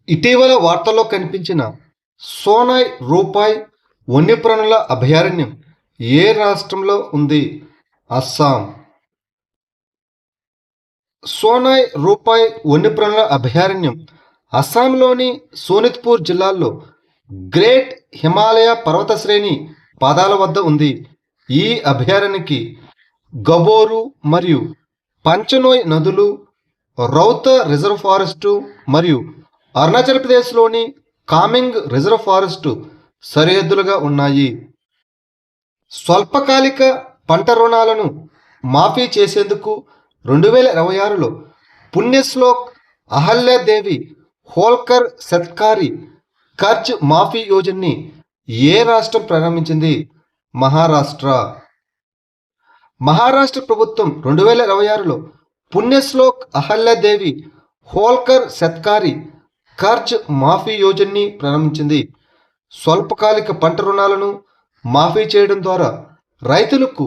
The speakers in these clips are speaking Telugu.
ఇటీవల వార్తల్లో కనిపించిన సోనాయ్ రూపాయ్ వన్యప్రాణుల అభయారణ్యం ఏ రాష్ట్రంలో ఉంది? అస్సాం. సోనాయ్ రూపాయ్ వన్యప్రాణుల అభయారణ్యం అస్సాంలోని సోనిత్పూర్ జిల్లాలో గ్రేట్ హిమాలయ పర్వత శ్రేణి పాదాల వద్ద ఉంది. ఈ అభయారణ్యానికి గబోరు మరియు పంచనోయ్ నదులు, రౌత రిజర్వ్ ఫారెస్టు మరియు అరుణాచల్ ప్రదేశ్లోని కామింగ్ రిజర్వ్ ఫారెస్టు సరిహద్దులుగా ఉన్నాయి. స్వల్పకాలిక పంట రుణాలను మాఫీ చేసేందుకు 2026లో పుణ్యశ్లోక్ అహల్యాదేవి హోల్కర్ సత్కారి కర్జ్ మాఫీ యోజనని ఏ రాష్ట్రం ప్రారంభించింది? మహారాష్ట్ర. మహారాష్ట్ర ప్రభుత్వం 2026లో పుణ్యశ్లోక్ అహల్యాదేవి హోల్కర్ సత్కారి కర్జ్ మాఫీ యోజనని ప్రారంభించింది. స్వల్పకాలిక పంట రుణాలను మాఫీ చేయడం ద్వారా రైతులకు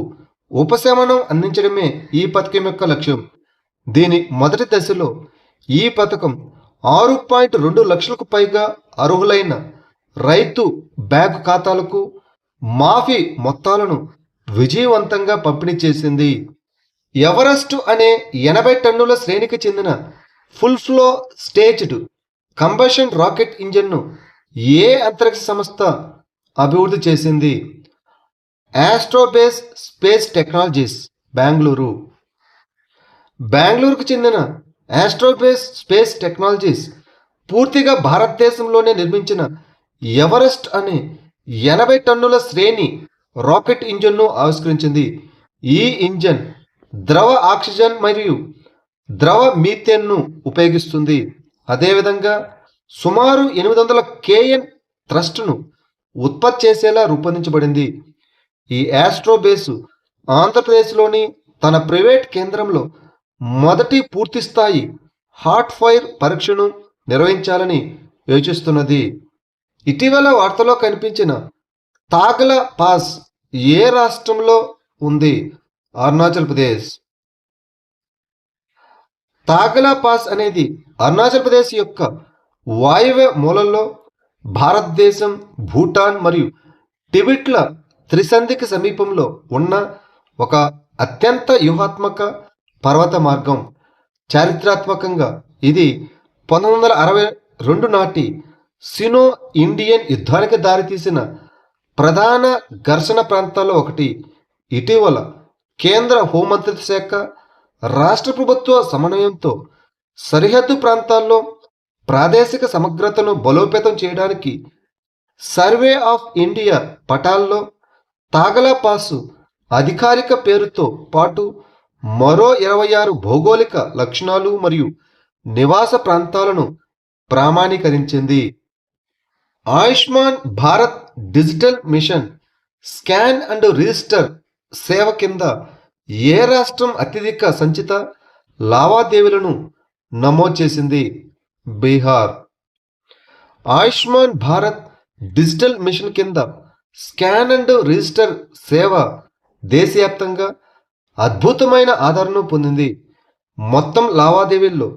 ఉపశమనం అందించడమే ఈ పథకం యొక్క లక్ష్యం. దీని మొదటి దశలో ఈ పథకం 6.2 లక్షలకు పైగా అర్హులైన రైతు బ్యాంకు ఖాతాలకు మాఫీ మొత్తాలను విజయవంతంగా పంపిణీ చేసింది. ఎవరెస్ట్ అనే 80 టన్నుల శ్రేణికి చెందిన full flow staged combustion rocket ఇంజన్ను ఏ అంతరిక్ష సంస్థ అభివృద్ధి చేసింది? Astrobase space technologies, Bengaluru. బెంగళూరుకు చెందిన ఆస్ట్రోబేస్ స్పేస్ టెక్నాలజీస్ పూర్తిగా భారతదేశంలోనే నిర్మించిన ఎవరెస్ట్ అనే 80 టన్నుల శ్రేణి రాకెట్ ఇంజన్ను ఆవిష్కరించింది. ఈ ఇంజన్ ద్రవ ఆక్సిజన్ మరియు ద్రవ మీథేన్ను ఉపయోగిస్తుంది. అదేవిధంగా సుమారు 800 kN థ్రస్ట్ను ఉత్పత్తి చేసేలా రూపొందించబడింది. ఈ ఆస్ట్రోబేస్ ఆంధ్రప్రదేశ్లోని తన ప్రైవేట్ కేంద్రంలో మొదటి పూర్తిస్థాయి హాట్ ఫైర్ పరీక్షను నిర్వహించాలని యోచిస్తున్నది. ఇటీవల వార్తలో కనిపించిన తాగ్లా పాస్ ఏ రాష్ట్రంలో ఉంది? అరుణాచల్ ప్రదేశ్. తాగ్లా పాస్ అనేది అరుణాచల్ ప్రదేశ్ యొక్క వాయువ్య మూలల్లో భారతదేశం, భూటాన్ మరియు టిబెట్ల త్రిసంధికి సమీపంలో ఉన్న ఒక అత్యంత వ్యూహాత్మక పర్వత మార్గం. చారిత్రాత్మకంగా ఇది 1962 నాటి సినో ఇండియన్ యుద్ధానికి దారితీసిన ప్రధాన ఘర్షణ ప్రాంతాల్లో ఒకటి. ఇటీవల కేంద్ర హోంమంత్రిత్వ శాఖ, రాష్ట్ర ప్రభుత్వ సమన్వయంతో సరిహద్దు ప్రాంతాల్లో ప్రాదేశిక సమగ్రతను బలోపేతం చేయడానికి సర్వే ఆఫ్ ఇండియా పటాల్లో తాగ్లా పాస్ అధికారిక పేరుతో పాటు మరో 26 భౌగోళిక లక్షణాలు మరియు నివాస ప్రాంతాలను ప్రామాణీకరించింది. Ayushman Bharat digital mission scan and register సేవ కింద ఏ రాష్ట్రం అత్యధిక సంచిత లావాదేవీలను నమోదు చేసింది? బీహార్. ఆయుష్మాన్ భారత్ డిజిటల్ మిషన్ కింద స్కాన్ అండ్ రిజిస్టర్ సేవ దేశవ్యాప్తంగా అద్భుతమైన ఆదరణను పొందింది. మొత్తం లావాదేవీల్లో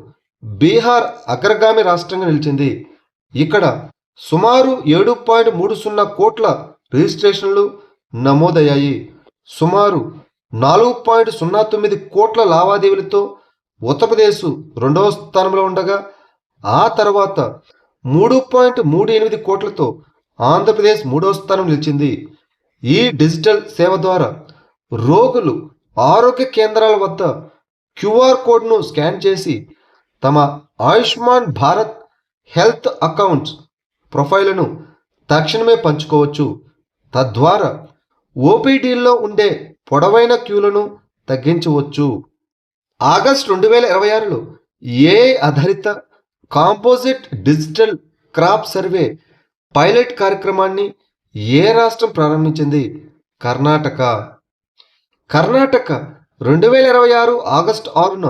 బీహార్ అగ్రగామి రాష్ట్రంగా నిలిచింది. ఇక్కడ సుమారు 7.30 కోట్ల రిజిస్ట్రేషన్లు నమోదయ్యాయి. సుమారు 4.09 కోట్ల లావాదేవీలతో ఉత్తరప్రదేశ్ 2వ స్థానంలో ఉండగా ఆ తర్వాత 3.38 కోట్లతో ఆంధ్రప్రదేశ్ 3వ స్థానం నిలిచింది. ఈ డిజిటల్ సేవ ద్వారా రోగులు ఆరోగ్య కేంద్రాల వద్ద QR కోడ్ను స్కాన్ చేసి తమ ఆయుష్మాన్ భారత్ హెల్త్ అకౌంట్స్ ప్రొఫైల్ను తక్షణమే పంచుకోవచ్చు. తద్వారా ఓపీడీల్లో ఉండే పొడవైన క్యూలను తగ్గించవచ్చు. ఆగస్టు 2026లో AI ఆధారిత composite digital crop survey pilot కార్యక్రమాన్ని ఏ రాష్ట్రం ప్రారంభించింది? కర్ణాటక. కర్ణాటక 2026 ఆగస్టు 6న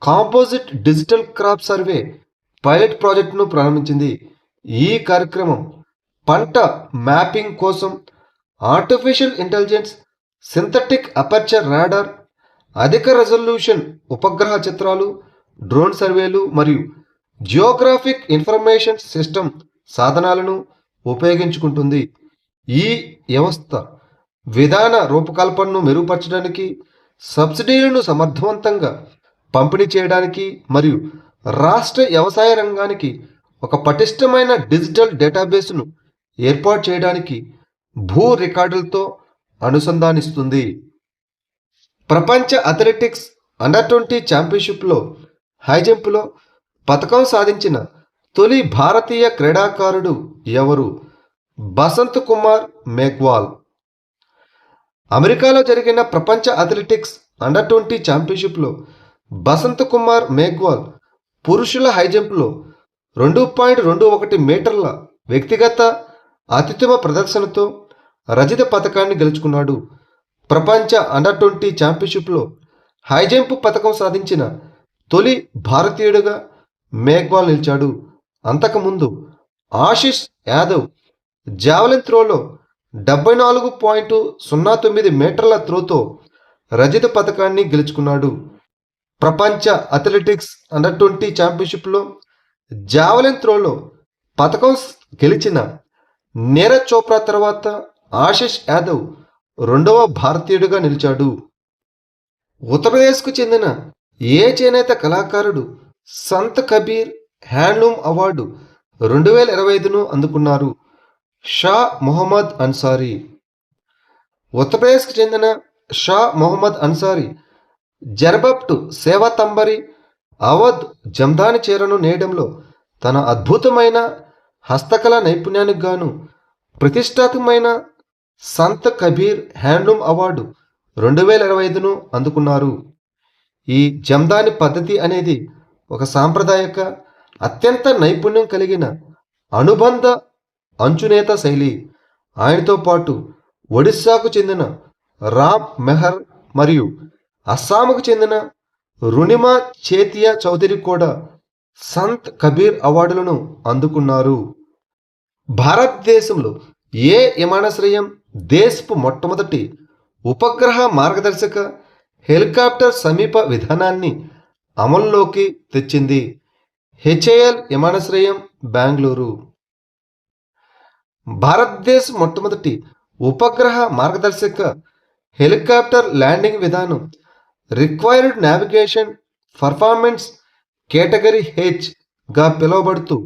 composite digital crop survey pilot ప్రాజెక్టును ప్రారంభించింది. ఈ కార్యక్రమం పంట మ్యాపింగ్ కోసం artificial intelligence, synthetic aperture radar, అధిక రెజల్యూషన్ ఉపగ్రహ చిత్రాలు, డ్రోన్ సర్వేలు మరియు జియోగ్రాఫిక్ ఇన్ఫర్మేషన్ సిస్టమ్ సాధనాలను ఉపయోగించుకుంటుంది. ఈ వ్యవస్థ విధాన రూపకల్పనను మెరుగుపరచడానికి, సబ్సిడీలను సమర్థవంతంగా పంపిణీ చేయడానికి మరియు రాష్ట్ర వ్యవసాయ రంగానికి ఒక పటిష్టమైన డిజిటల్ డేటాబేస్ను ఏర్పాటు చేయడానికి భూ రికార్డులతో అనుసంధానిస్తుంది. ప్రపంచ అథ్లెటిక్స్ అండర్-20 ఛాంపియన్షిప్లో హైజంప్లో పతకం సాధించిన తొలి భారతీయ క్రీడాకారుడు ఎవరు? బసంత్ కుమార్ మేఘ్వాల్. అమెరికాలో జరిగిన ప్రపంచ అథ్లెటిక్స్ అండర్-20 ఛాంపియన్షిప్లో బసంత్ కుమార్ మేఘ్వాల్ పురుషుల హైజంప్లో 2.21 మీటర్ల వ్యక్తిగత అత్యుత్తమ ప్రదర్శనతో రజత పతకాన్ని గెలుచుకున్నాడు. ప్రపంచ అండర్-20 ఛాంపియన్షిప్లో హైజంప్ పతకం సాధించిన తొలి భారతీయుడిగా మేఘ్వాల్ నిలిచాడు. అంతకుముందు ఆశిష్ యాదవ్ జావెలిన్ త్రోలో 74.09 మీటర్ల త్రోతో రజత పతకాన్ని గెలుచుకున్నాడు. ప్రపంచ అథ్లెటిక్స్ అండర్-20 ఛాంపియన్షిప్లో జావెలిన్ త్రోలో పతకం గెలిచిన నీరజ్ చోప్రా తర్వాత ఆశిష్ యాదవ్ రెండవ భారతీయుడిగా నిలిచాడు. ఉత్తరప్రదేశ్కు చెందిన చేనేత కళాకారుడు సంత్ కబీర్ హ్యాండ్లూమ్ అవార్డు 2025ను అందుకున్నారు. షా మొహమ్మద్ అన్సారీ. ఉత్తరప్రదేశ్కు చెందిన షా మొహమ్మద్ అన్సారీ జర్బప్టు సేవాతంబరి అవధ్ జమ్దాని చీరను నేయడంలో తన అద్భుతమైన హస్తకళ నైపుణ్యానికి గాను ప్రతిష్టాత్మకమైన సంత్ కబీర్ హ్యాండ్లూమ్ అవార్డు 2025ను అందుకున్నారు. ఈ జమ్దాని పద్ధతి అనేది ఒక సాంప్రదాయక, అత్యంత నైపుణ్యం కలిగిన అనుబంధ అంచునేత శైలి. ఆయనతో పాటు ఒడిస్సాకు చెందిన రామ్ మెహర్ మరియు అస్సాంకు చెందిన రుణిమా చేతియా చౌదరి కూడా సంత్ కబీర్ అవార్డులను అందుకున్నారు. భారతదేశంలో ఏ విమానాశ్రయం దేశపు మొట్టమొదటి ఉపగ్రహ మార్గదర్శక హెలికాప్టర్ సమీప విధానాన్ని అమల్లోకి తెచ్చింది? హెచ్ఏఎల్ విమానాశ్రయం, బెంగళూరు. భారతదేశ మొట్టమొదటి ఉపగ్రహ మార్గదర్శక హెలికాప్టర్ ల్యాండింగ్ విధానం రిక్వైర్డ్ నావిగేషన్ పర్ఫార్మెన్స్ కేటగిరీ హెచ్గా పిలువబడుతూ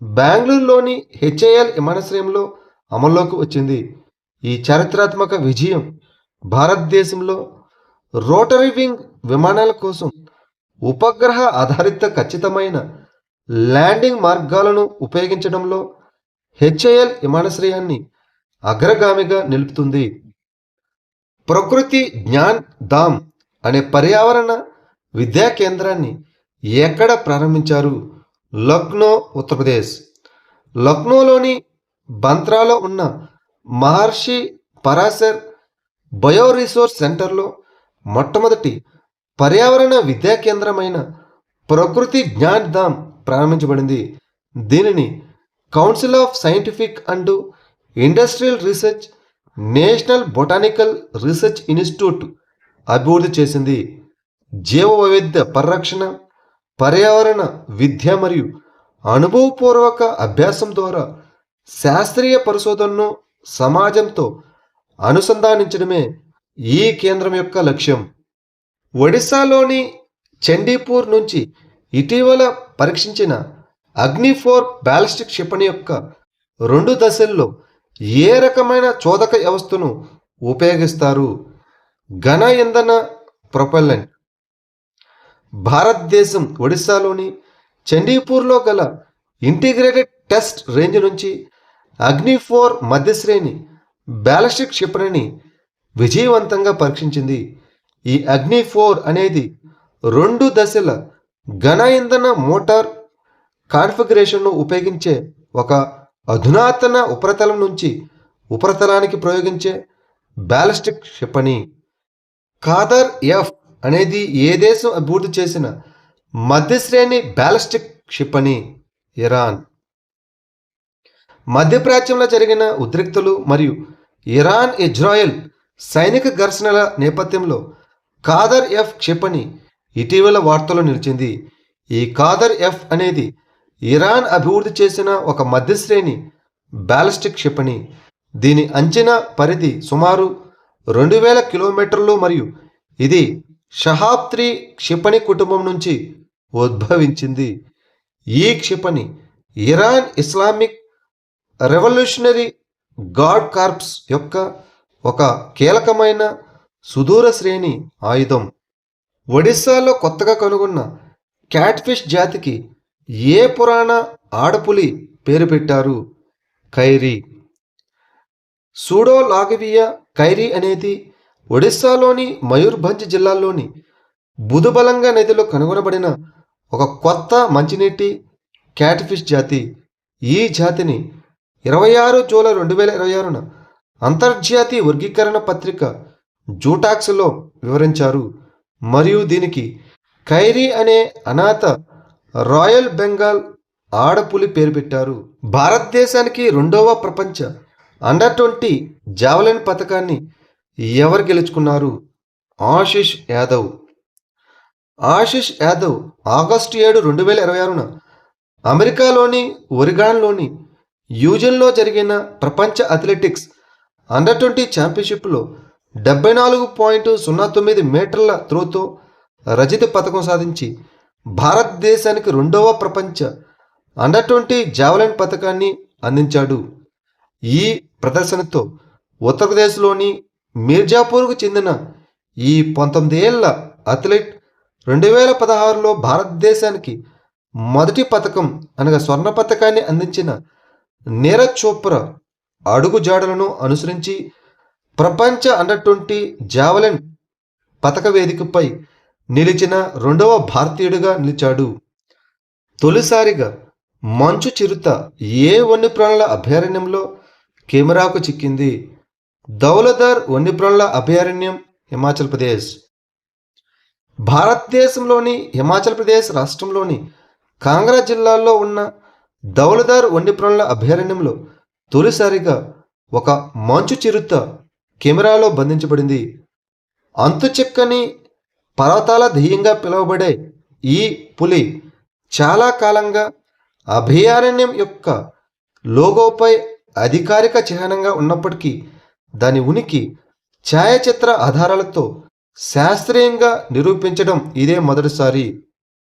బెంగళూరులోని హెచ్ఏఎల్ విమానాశ్రయంలో అమల్లోకి వచ్చింది. ఈ చారిత్రాత్మక విజయం భారతదేశంలో రోటరీ వింగ్ విమానాల కోసం ఉపగ్రహ ఆధారిత ఖచ్చితమైన ల్యాండింగ్ మార్గాలను ఉపయోగించడంలో హెచ్ఏఎల్ విమానాశ్రయాన్ని అగ్రగామిగా నిలుపుతుంది. ప్రకృతి జ్ఞాన్ ధామ్ అనే పర్యావరణ విద్యా కేంద్రాన్ని ఎక్కడ ప్రారంభించారు? లక్నో, ఉత్తరప్రదేశ్. లక్నోలోని బంత్రాలో ఉన్న మహర్షి పరాశర్ బయో రిసోర్స్ సెంటర్లో మొట్టమొదటి పర్యావరణ విద్యా కేంద్రమైన ప్రకృతి జ్ఞాన్ ధామ్ ప్రారంభించబడింది. దీనిని council of scientific and industrial research, national botanical research institute అభివృద్ధి చేసింది. జీవ వైవిధ్య పరిరక్షణ, పర్యావరణ విద్య మరియు అనుభవపూర్వక అభ్యాసం ద్వారా శాస్త్రీయ పరిశోధనను సమాజంతో అనుసంధానించడమే ఈ కేంద్రం యొక్క లక్ష్యం. ఒడిశాలోని చండీపూర్ నుంచి ఇటీవల పరీక్షించిన అగ్ని-4 బ్యాలిస్టిక్ క్షిపణి యొక్క 2 దశల్లో ఏ రకమైన చోదక వ్యవస్థను ఉపయోగిస్తారు? ఘన ఇంధన ప్రొపెల్లెంట్. భారతదేశం ఒడిశాలోని చండీపూర్లో గల ఇంటిగ్రేటెడ్ టెస్ట్ రేంజ్ నుంచి అగ్ని-4 మధ్యశ్రేణి బ్యాలిస్టిక్ క్షిపణిని విజయవంతంగా పరీక్షించింది. ఈ అగ్ని-4 అనేది 2 దశల ఘన ఇంధన మోటార్ కాన్ఫిగరేషన్ను ఉపయోగించే ఒక అధునాతన ఉపరితలం నుంచి ఉపరితలానికి ప్రయోగించే బ్యాలిస్టిక్ క్షిపణి. ఖాదర్ ఎఫ్ అనేది ఏ దేశం అభివృద్ధి చేసిన మధ్యశ్రేణి బ్యాలిస్టిక్ క్షిపణి? ఇరాన్. మధ్యప్రాచ్యంలో జరిగిన ఉద్రిక్తలు మరియు ఇరాన్ ఇజ్రాయెల్ సైనిక ఘర్షణల నేపథ్యంలో ఖాదర్ ఎఫ్ క్షిపణి ఇటీవల వార్తల్లో నిలిచింది. ఈ ఖాదర్ ఎఫ్ అనేది ఇరాన్ అభివృద్ధి చేసిన ఒక మధ్యశ్రేణి బ్యాలిస్టిక్ క్షిపణి. దీని అంచనా పరిధి సుమారు 2000 కిలోమీటర్లు మరియు ఇది షహాబ్-3 క్షిపణి కుటుంబం నుంచి ఉద్భవించింది. ఈ క్షిపణి Iran Islamic revolutionary guard corps యొక్క ఒక కీలకమైన సుదూర శ్రేణి ఆయుధం. ఒడిశాలో కొత్తగా కనుగొన్న క్యాట్ఫిష్ జాతికి ఏ పురాణ ఆడపులి పేరు పెట్టారు? ఖైరీ. సూడోలాగవియా ఖైరీ అనేది ఒడిశాలోని మయూర్భంజ్ జిల్లాలోని బుధబలంగా నదిలో కనుగొనబడిన ఒక కొత్త మంచినీటి క్యాట్ఫిష్ జాతి. ఈ జాతిని 26 జూలై 2026న అంతర్జాతీయ వర్గీకరణ పత్రిక జూటాక్స్లో వివరించారు మరియు దీనికి ఖైరీ అనే అనాథ రాయల్ బెంగాల్ ఆడపులి పేరు పెట్టారు. భారతదేశానికి 2వ ప్రపంచ అండర్-20 జావెలిన్ పథకాన్ని ఎవరు గెలుచుకున్నారు? ఆశిష్ యాదవ్. ఆశిష్ యాదవ్ ఆగస్టు 7, 2026న అమెరికాలోని ఒరిగాన్లోని యూజన్లో జరిగిన ప్రపంచ అథ్లెటిక్స్ అండర్-20 ఛాంపియన్షిప్లో 74.09 మీటర్ల త్రోతో రజత పథకం సాధించి భారతదేశానికి 2వ ప్రపంచ అండర్-20 జావెలిన్ పథకాన్ని అందించాడు. ఈ ప్రదర్శనతో ఉత్తరప్రదేశ్లోని మీర్జాపూర్కు చెందిన ఈ 19 ఏళ్ల అథ్లెట్ 2016లో భారతదేశానికి మొదటి పథకం అనగా స్వర్ణ పథకాన్ని అందించిన నీరజ్ చోప్రా అడుగు జాడలను అనుసరించి ప్రపంచ అండర్-20 జావెలిన్ పథక వేదికపై నిలిచిన 2వ భారతీయుడిగా నిలిచాడు. తొలిసారిగా మంచు చిరుత ఏ వన్యప్రాణుల అభయారణ్యంలో కెమెరాకు చిక్కింది? దౌలధర్ వన్యప్రాణుల అభయారణ్యం, హిమాచల్ ప్రదేశ్. భారతదేశంలోని హిమాచల్ ప్రదేశ్ రాష్ట్రంలోని కాంగ్రా జిల్లాలో ఉన్న దౌలధర్ వన్యప్రాణుల అభయారణ్యంలో తొలిసారిగా ఒక మంచు చిరుత కెమెరాలో బంధించబడింది. అంతుచిక్కని పర్వతాల దెయ్యంగా పిలువబడే ఈ పులి చాలా కాలంగా అభయారణ్యం యొక్క లోగోపై అధికారిక చిహ్నంగా ఉన్నప్పటికీ దాని ఉనికి ఛాయాచిత్ర ఆధారాలతో శాస్త్రీయంగా నిరూపించడం ఇదే మొదటిసారి.